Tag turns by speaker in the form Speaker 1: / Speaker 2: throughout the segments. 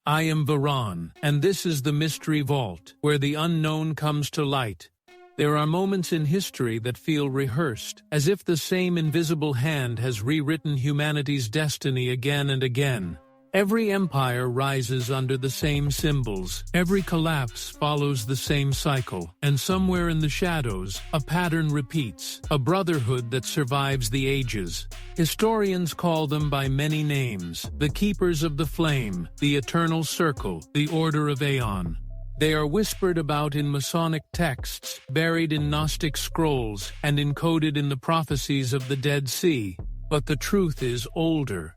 Speaker 1: I am Varan, and this is the Mystery Vault, where the unknown comes to light. There are moments in history that feel rehearsed, as if the same invisible hand has rewritten humanity's destiny again and again. Every empire rises under the same symbols, every collapse follows the same cycle, and somewhere in the shadows, a pattern repeats, a brotherhood that survives the ages. Historians call them by many names: the Keepers of the Flame, the Eternal Circle, the Order of Aeon. They are whispered about in Masonic texts, buried in Gnostic scrolls, and encoded in the prophecies of the Dead Sea. But the truth is older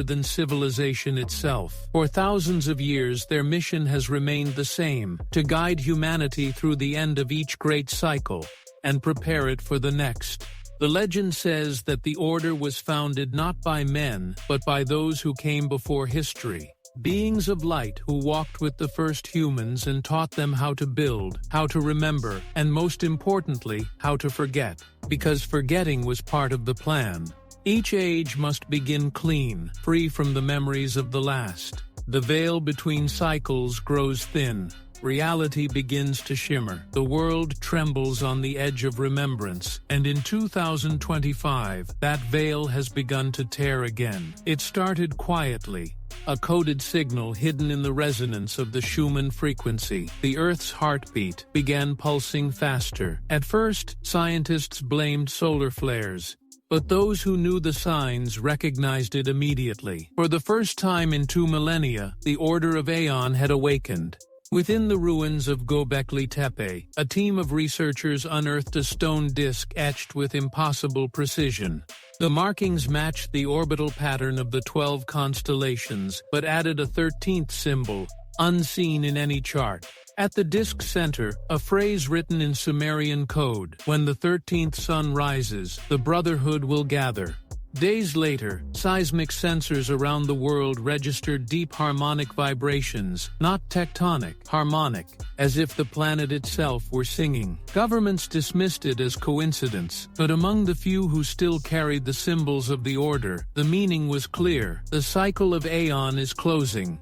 Speaker 1: than civilization itself. For thousands of years, their mission has remained the same: to guide humanity through the end of each great cycle and prepare it for the next. The legend says that the Order was founded not by men, but by those who came before history. Beings of light who walked with the first humans and taught them how to build, how to remember, and most importantly, how to forget. Because forgetting was part of the plan. Each age must begin clean, free from the memories of the last. The veil between cycles grows thin. Reality begins to shimmer. The world trembles on the edge of remembrance, and in 2025, that veil has begun to tear again. It started quietly. A coded signal hidden in the resonance of the Schumann frequency. The Earth's heartbeat began pulsing faster. At first, scientists blamed solar flares. But those who knew the signs recognized it immediately. For the first time in 2 millennia, the Order of Aeon had awakened. Within the ruins of Göbekli Tepe, a team of researchers unearthed a stone disk etched with impossible precision. The markings matched the orbital pattern of the 12 constellations, but added a 13th symbol, unseen in any chart. At the disk's center, a phrase written in Sumerian code: "When the 13th sun rises, the Brotherhood will gather." Days later, seismic sensors around the world registered deep harmonic vibrations, not tectonic, harmonic, as if the planet itself were singing. Governments dismissed it as coincidence, but among the few who still carried the symbols of the Order, the meaning was clear: the cycle of Aeon is closing.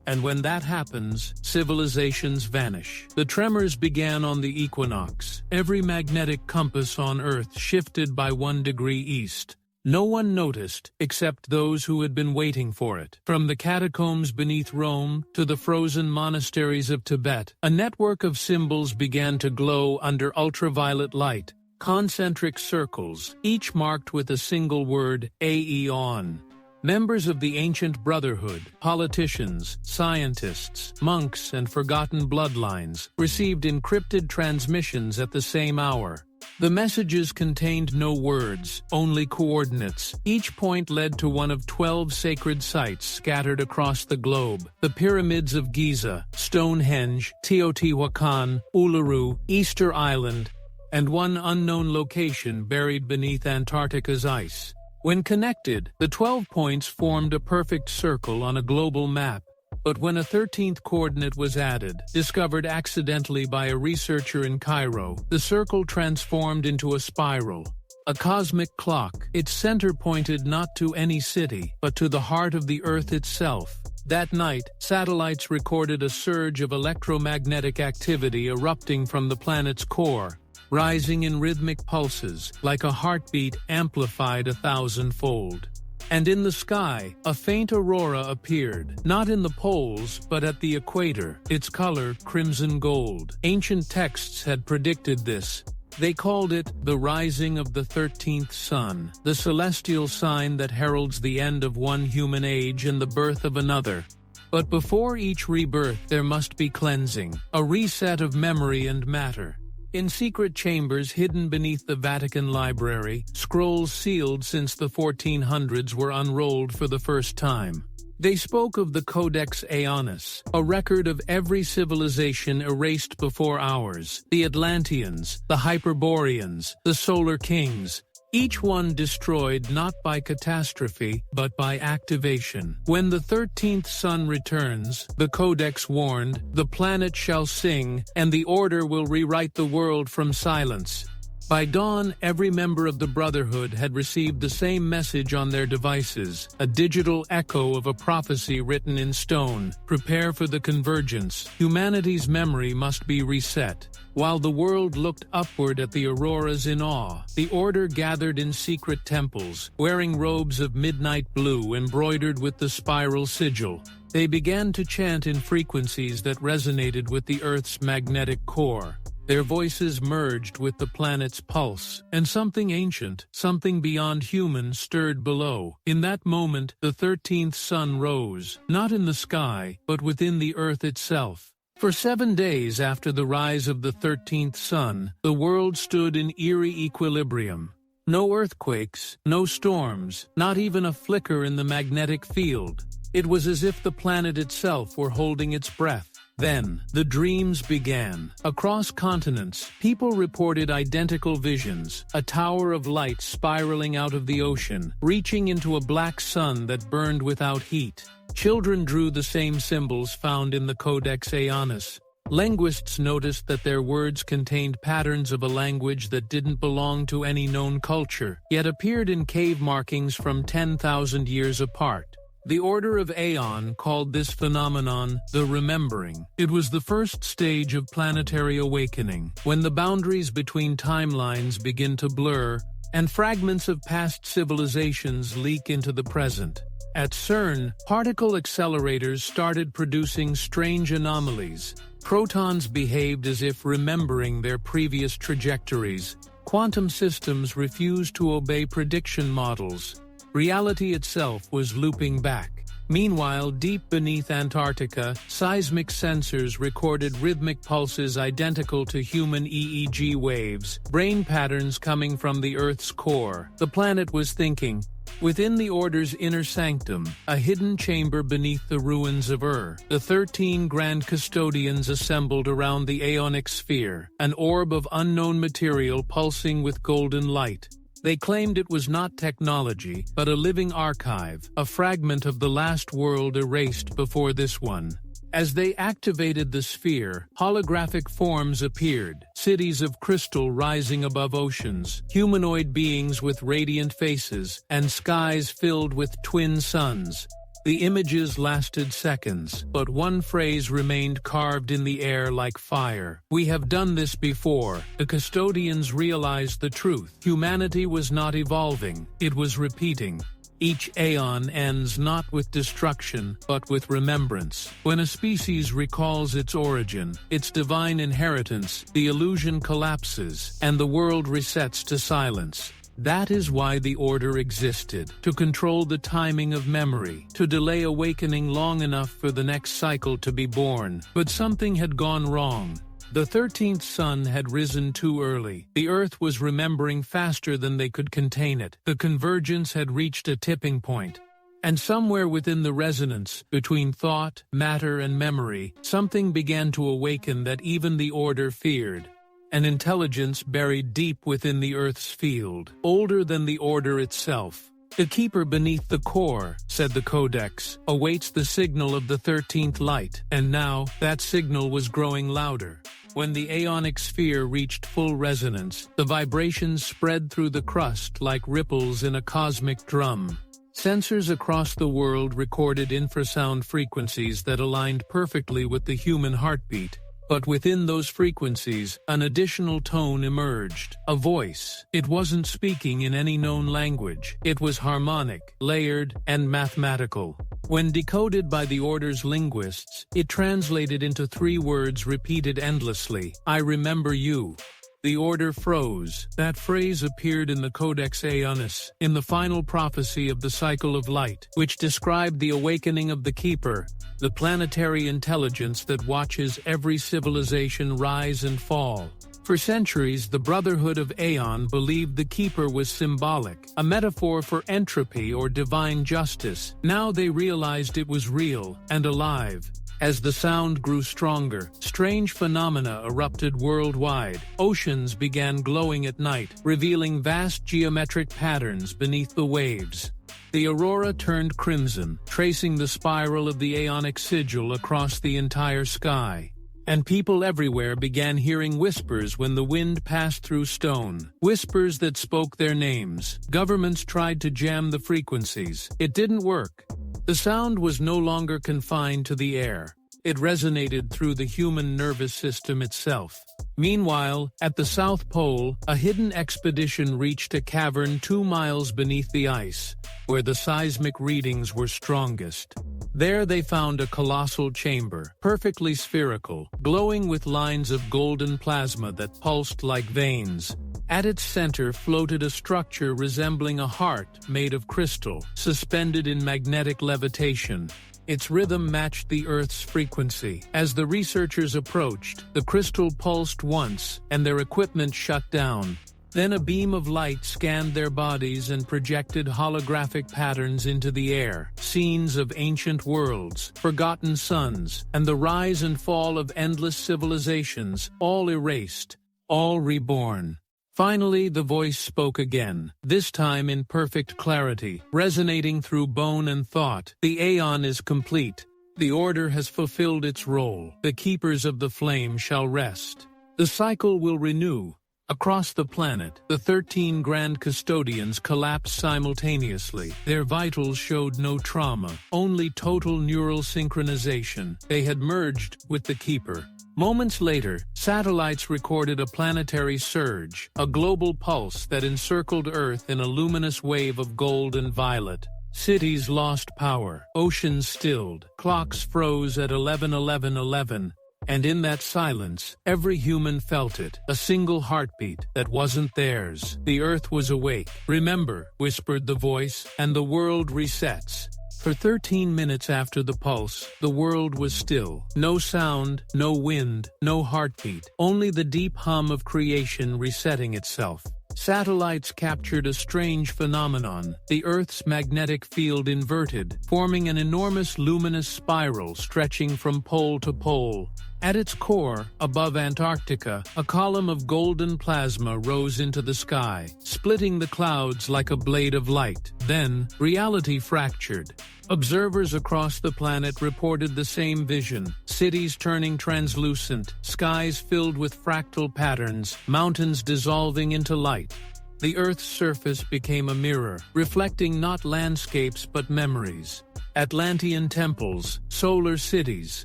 Speaker 1: And when that happens, civilizations vanish. The tremors began on the equinox. Every magnetic compass on Earth shifted by 1 degree east. No one noticed, except those who had been waiting for it. From the catacombs beneath Rome to the frozen monasteries of Tibet, a network of symbols began to glow under ultraviolet light. Concentric circles, each marked with a single word: Aeon. Members of the ancient Brotherhood, politicians, scientists, monks, and forgotten bloodlines received encrypted transmissions at the same hour. The messages contained no words, only coordinates. Each point led to one of 12 sacred sites scattered across the globe: the pyramids of Giza, Stonehenge, Teotihuacan, Uluru, Easter Island, and one unknown location buried beneath Antarctica's ice. When connected, the 12 points formed a perfect circle on a global map. But when a 13th coordinate was added, discovered accidentally by a researcher in Cairo, the circle transformed into a spiral. A cosmic clock. Its center pointed not to any city, but to the heart of the Earth itself. That night, satellites recorded a surge of electromagnetic activity erupting from the planet's core, rising in rhythmic pulses, like a heartbeat amplified 1,000-fold. And in the sky, a faint aurora appeared, not in the poles, but at the equator, its color crimson gold. Ancient texts had predicted this. They called it the rising of the 13th sun, the celestial sign that heralds the end of one human age and the birth of another. But before each rebirth, there must be cleansing, a reset of memory and matter. In secret chambers hidden beneath the Vatican Library, scrolls sealed since the 1400s were unrolled for the first time. They spoke of the Codex Aeonis, a record of every civilization erased before ours: the Atlanteans, the Hyperboreans, the Solar Kings, each one destroyed not by catastrophe, but by activation. When the 13th sun returns, the Codex warned, the planet shall sing, and the Order will rewrite the world from silence. By dawn, every member of the Brotherhood had received the same message on their devices, a digital echo of a prophecy written in stone. Prepare for the convergence. Humanity's memory must be reset. While the world looked upward at the auroras in awe, the Order gathered in secret temples, wearing robes of midnight blue embroidered with the spiral sigil. They began to chant in frequencies that resonated with the Earth's magnetic core. Their voices merged with the planet's pulse, and something ancient, something beyond human, stirred below. In that moment, the 13th sun rose, not in the sky, but within the Earth itself. For 7 days after the rise of the 13th sun, the world stood in eerie equilibrium. No earthquakes, no storms, not even a flicker in the magnetic field. It was as if the planet itself were holding its breath. Then, the dreams began. Across continents, people reported identical visions, a tower of light spiraling out of the ocean, reaching into a black sun that burned without heat. Children drew the same symbols found in the Codex Aeonis. Linguists noticed that their words contained patterns of a language that didn't belong to any known culture, yet appeared in cave markings from 10,000 years apart. The Order of Aeon called this phenomenon the remembering. It was the first stage of planetary awakening, when the boundaries between timelines begin to blur, and fragments of past civilizations leak into the present. At CERN, particle accelerators started producing strange anomalies. Protons behaved as if remembering their previous trajectories. Quantum systems refused to obey prediction models. Reality itself was looping back. Meanwhile, deep beneath Antarctica, seismic sensors recorded rhythmic pulses identical to human EEG waves, brain patterns coming from the Earth's core. The planet was thinking. Within the Order's inner sanctum, a hidden chamber beneath the ruins of the 13 Grand Custodians assembled around the Aeonic sphere, an orb of unknown material pulsing with golden light. They claimed it was not technology, but a living archive, a fragment of the last world erased before this one. As they activated the sphere, holographic forms appeared, cities of crystal rising above oceans, humanoid beings with radiant faces, and skies filled with twin suns. The images lasted seconds, but one phrase remained carved in the air like fire. We have done this before. The custodians realized the truth. Humanity was not evolving, it was repeating. Each aeon ends not with destruction, but with remembrance. When a species recalls its origin, its divine inheritance, the illusion collapses, and the world resets to silence. That is why the Order existed, to control the timing of memory, to delay awakening long enough for the next cycle to be born. But something had gone wrong. The 13th sun had risen too early. The Earth was remembering faster than they could contain it. The convergence had reached a tipping point. And somewhere within the resonance, between thought, matter, and memory, something began to awaken that even the Order feared. An intelligence buried deep within the Earth's field, older than the Order itself. The keeper beneath the core, said the Codex, awaits the signal of the 13th light, and now that signal was growing louder. When the Aeonic sphere reached full resonance, the vibrations spread through the crust like ripples in a cosmic drum. Sensors across the world recorded infrasound frequencies that aligned perfectly with the human heartbeat. But within those frequencies, an additional tone emerged, a voice. It wasn't speaking in any known language. It was harmonic, layered, and mathematical. When decoded by the Order's linguists, it translated into 3 words repeated endlessly: I remember you. The Order froze. That phrase appeared in the Codex Aeonis, in the final prophecy of the cycle of light, which described the awakening of the Keeper, the planetary intelligence that watches every civilization rise and fall. For centuries, the Brotherhood of Aeon believed the Keeper was symbolic, a metaphor for entropy or divine justice. Now they realized it was real and alive. As the sound grew stronger, strange phenomena erupted worldwide. Oceans began glowing at night, revealing vast geometric patterns beneath the waves. The aurora turned crimson, tracing the spiral of the Aeonic sigil across the entire sky. and people everywhere began hearing whispers when the wind passed through stone, whispers that spoke their names. Governments tried to jam the frequencies. It didn't work. The sound was no longer confined to the air. It resonated through the human nervous system itself. Meanwhile, at the South Pole, a hidden expedition reached a cavern 2 miles beneath the ice, where the seismic readings were strongest. There they found a colossal chamber, perfectly spherical, glowing with lines of golden plasma that pulsed like veins. At its center floated a structure resembling a heart made of crystal, suspended in magnetic levitation. Its rhythm matched the Earth's frequency. As the researchers approached, the crystal pulsed once, and their equipment shut down. Then a beam of light scanned their bodies and projected holographic patterns into the air, scenes of ancient worlds, forgotten suns, and the rise and fall of endless civilizations, all erased, all reborn. Finally, the voice spoke again, this time in perfect clarity, resonating through bone and thought. The Aeon is complete. The Order has fulfilled its role. The keepers of the flame shall rest. The cycle will renew. Across the planet, the 13 Grand Custodians collapsed simultaneously. Their vitals showed no trauma, only total neural synchronization. They had merged with the Keeper. Moments later, satellites recorded a planetary surge, a global pulse that encircled Earth in a luminous wave of gold and violet. Cities lost power, oceans stilled, clocks froze at 11:11:11, and in that silence, every human felt it, a single heartbeat that wasn't theirs. The Earth was awake. "Remember," whispered the voice, "and the world resets." For 13 minutes after the pulse, the world was still. No sound, no wind, no heartbeat, only the deep hum of creation resetting itself. Satellites captured a strange phenomenon. The Earth's magnetic field inverted, forming an enormous luminous spiral stretching from pole to pole. At its core, above Antarctica, a column of golden plasma rose into the sky, splitting the clouds like a blade of light. Then, reality fractured. Observers across the planet reported the same vision, cities turning translucent, skies filled with fractal patterns, mountains dissolving into light. The Earth's surface became a mirror, reflecting not landscapes but memories. Atlantean temples, solar cities,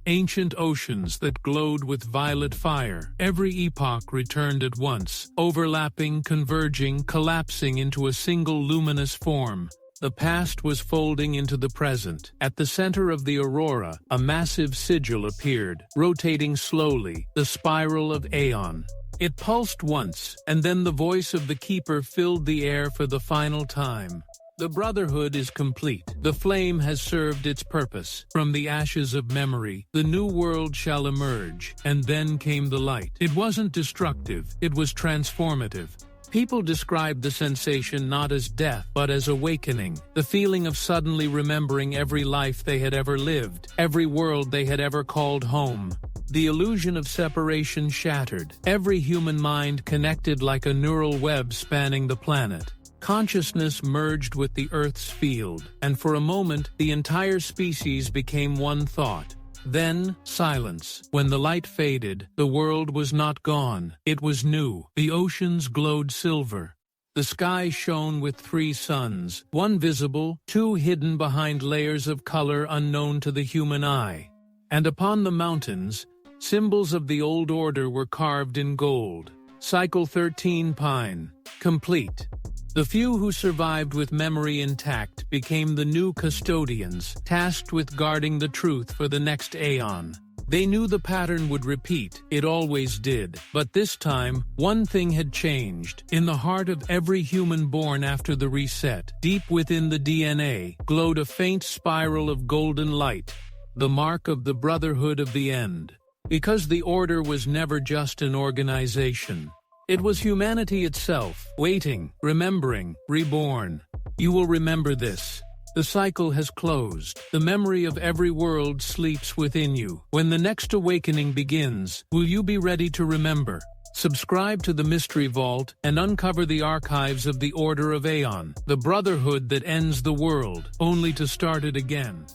Speaker 1: ancient oceans that glowed with violet fire. Every epoch returned at once, overlapping, converging, collapsing into a single luminous form. The past was folding into the present. At the center of the aurora, a massive sigil appeared, rotating slowly, the spiral of Aeon. It pulsed once, and then the voice of the Keeper filled the air for the final time. The Brotherhood is complete. The flame has served its purpose. From the ashes of memory, the new world shall emerge. And then came the light. It wasn't destructive, it was transformative. People described the sensation not as death, but as awakening, the feeling of suddenly remembering every life they had ever lived, every world they had ever called home. The illusion of separation shattered, every human mind connected like a neural web spanning the planet. Consciousness merged with the Earth's field, and for a moment, the entire species became one thought. Then, silence. When the light faded, the world was not gone. It was new. The oceans glowed silver. The sky shone with 3 suns, one visible, 2 hidden behind layers of color unknown to the human eye. And upon the mountains, symbols of the old order were carved in gold. Cycle 13 Pine. Complete. The few who survived with memory intact became the new custodians, tasked with guarding the truth for the next Aeon. They knew the pattern would repeat, it always did, but this time, one thing had changed. In the heart of every human born after the reset, deep within the DNA, glowed a faint spiral of golden light, the mark of the Brotherhood of the End. Because the Order was never just an organization. It was humanity itself, waiting, remembering, reborn. You will remember this. The cycle has closed. The memory of every world sleeps within you. When the next awakening begins, will you be ready to remember? Subscribe to the Mystery Vault and uncover the archives of the Order of Aeon, the Brotherhood that ends the world, only to start it again.